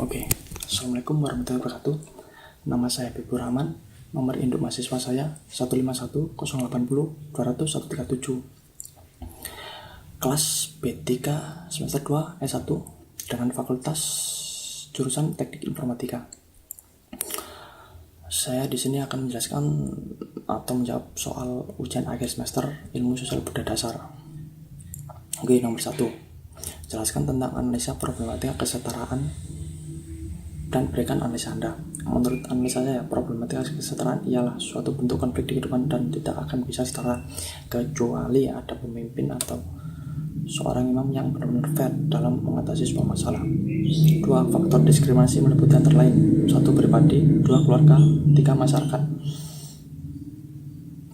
Oke, Assalamualaikum warahmatullahi wabarakatuh. Nama saya Habibur Rahman. Nomor induk mahasiswa saya 151 080 200 137. Kelas B3 semester 2 S1 dengan fakultas jurusan Teknik Informatika. Saya di sini akan menjelaskan atau menjawab soal ujian akhir semester Ilmu Sosial Budaya Dasar. Oke, nomor 1. Jelaskan tentang analisa problematika kesetaraan dan berikan analisa Anda. Menurut analisa saya, problematika kesetaraan ialah suatu bentuk konflik di kehidupan dan tidak akan bisa setara kecuali ada pemimpin atau seorang imam yang benar-benar fair dalam mengatasi sebuah masalah. 2. Faktor diskriminasi meliputi antara lain 1. Pribadi, 2. Keluarga, 3. Masyarakat.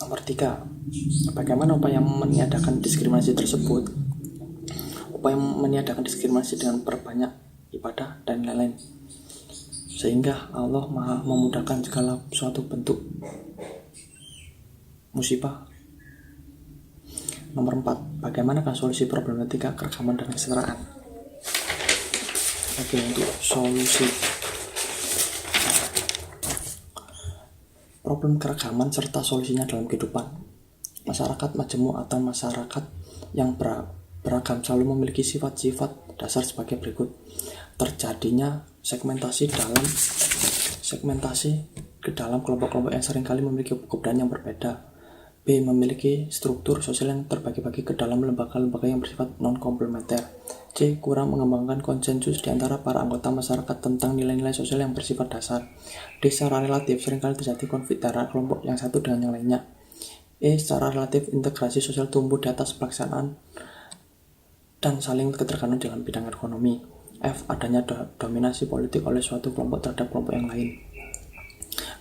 Nomor 3. Bagaimana upaya meniadakan diskriminasi tersebut? Upaya meniadakan diskriminasi dengan perbanyak ibadah dan lain-lain, sehingga Allah Maha memudahkan segala suatu bentuk musibah. Nomor 4. Bagaimanakah solusi problematika keragaman dan kesetaraan? Oke, untuk solusi problem keragaman serta solusinya dalam kehidupan. Masyarakat majemuk atau masyarakat yang beragam selalu memiliki sifat-sifat dasar sebagai berikut. Terjadinya segmentasi ke dalam kelompok-kelompok yang seringkali memiliki kebudayaan yang berbeda. B. Memiliki struktur sosial yang terbagi-bagi ke dalam lembaga-lembaga yang bersifat non-komplementer. C. Kurang mengembangkan konsensus di antara para anggota masyarakat tentang nilai-nilai sosial yang bersifat dasar. D. Secara relatif seringkali terjadi konflik antara kelompok yang satu dengan yang lainnya. E. Secara relatif integrasi sosial tumbuh di atas pelaksanaan dan saling ketergantungan dalam bidang ekonomi. F. Adanya dominasi politik oleh suatu kelompok terhadap kelompok yang lain.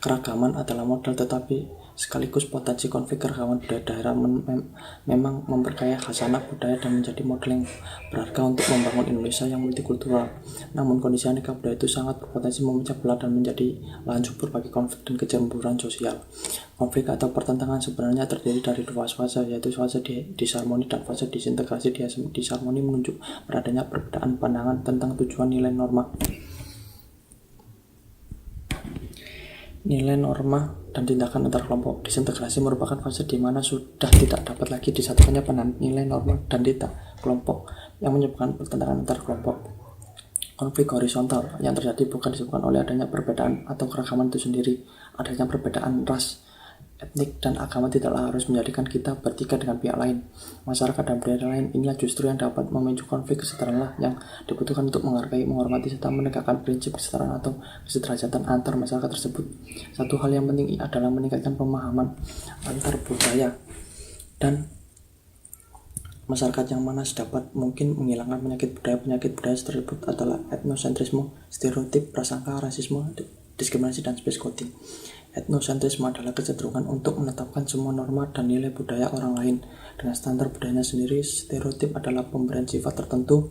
Keragaman adalah modal tetapi sekaligus potensi konflik. Keragaman budaya daerah memang memperkaya khasanah budaya dan menjadi modal yang berharga untuk membangun Indonesia yang multikultural. Namun kondisi aneka budaya itu sangat berpotensi memecah belah dan menjadi lahan subur bagi konflik dan kecemburuan sosial. Konflik atau pertentangan sebenarnya terdiri dari dua fase, yaitu fase disharmoni dan fase disintegrasi. Disharmoni menunjuk beradanya perbedaan pandangan tentang tujuan nilai norma dan tindakan antar kelompok. Disintegrasi merupakan fase di mana sudah tidak dapat lagi disatukannya pandangan nilai norma dan tindakan kelompok yang menyebabkan pertentangan antar kelompok. Konflik horizontal yang terjadi bukan disebabkan oleh adanya perbedaan atau keragaman itu sendiri. Adanya perbedaan ras, etnik, dan agama tidaklah harus menjadikan kita bertiga dengan pihak lain. Masyarakat dan budaya lain inilah justru yang dapat memicu konflik. Kesetaraan yang dibutuhkan untuk menghargai, menghormati, serta menegakkan prinsip kesetaraan atau kesederajatan antar masyarakat tersebut. Satu hal yang penting adalah meningkatkan pemahaman antar budaya dan masyarakat yang mana sedapat mungkin menghilangkan penyakit budaya tersebut adalah etnosentrisme, stereotip, prasangka, rasisme, diskriminasi, dan space coding. Etnosentrisme adalah kecenderungan untuk menetapkan semua norma dan nilai budaya orang lain dengan standar budayanya sendiri. Stereotip adalah pemberian sifat tertentu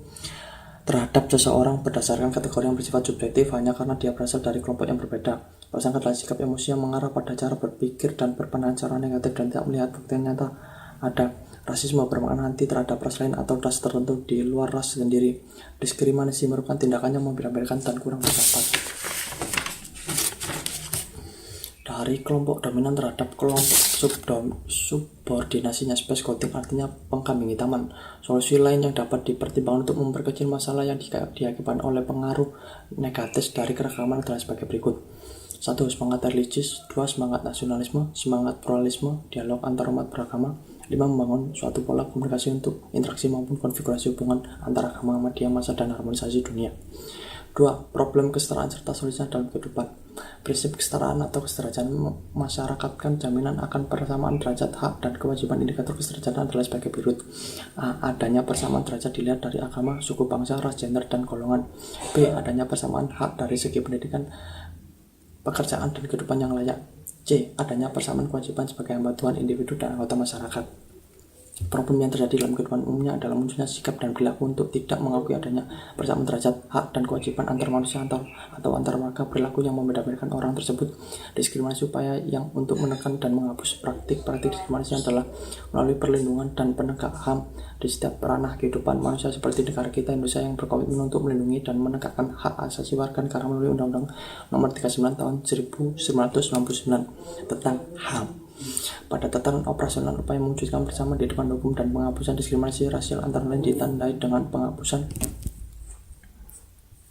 terhadap seseorang berdasarkan kategori yang bersifat subjektif hanya karena dia berasal dari kelompok yang berbeda. Prasangka adalah sikap emosi yang mengarah pada cara berpikir dan berpandangan secara negatif dan tidak melihat bukti yang nyata ada. Rasisme bermakna anti terhadap ras lain atau ras tertentu di luar ras sendiri. Diskriminasi merupakan tindakan yang membela-belakan dan kurang bersahabat dari kelompok dominan terhadap kelompok subordinasinya. Space coding artinya pengkambing hitaman. Solusi lain yang dapat dipertimbangkan untuk memperkecil masalah yang diakibatkan oleh pengaruh negatif dari keragaman adalah sebagai berikut. 1. Semangat religius. 2. Semangat nasionalisme. Semangat pluralisme, dialog antar umat beragama. 5. Membangun suatu pola komunikasi untuk interaksi maupun konfigurasi hubungan antara agama, media massa, dan harmonisasi dunia. 2. Problem kesetaraan serta solusinya dalam kehidupan. Prinsip kesetaraan atau kesederajatan masyarakatkan jaminan akan persamaan derajat hak dan kewajiban. Indikator kesederajatan adalah sebagai berikut. A. Adanya persamaan derajat dilihat dari agama, suku, bangsa, ras, gender, dan golongan. B. Adanya persamaan hak dari segi pendidikan, pekerjaan, dan kehidupan yang layak. C. Adanya persamaan kewajiban sebagai hamba Tuhan individu dan anggota masyarakat. Problem yang terjadi dalam kehidupan umumnya adalah munculnya sikap dan perilaku untuk tidak mengakui adanya persamaan derajat, hak, dan kewajiban antar manusia atau antar warga. Perilaku yang membeda-bedakan orang tersebut diskriminasi. Upaya yang untuk menekan dan menghapus praktik-praktik diskriminasi adalah melalui perlindungan dan penegak HAM di setiap ranah kehidupan manusia, seperti negara kita Indonesia yang berkomitmen untuk melindungi dan menegakkan hak asasi warga negara melalui Undang-Undang Nomor 39 Tahun 1999 tentang HAM. Pada tataran operasional, upaya mewujudkan bersama di depan hukum dan penghapusan diskriminasi rasial antara lain ditandai dengan penghapusan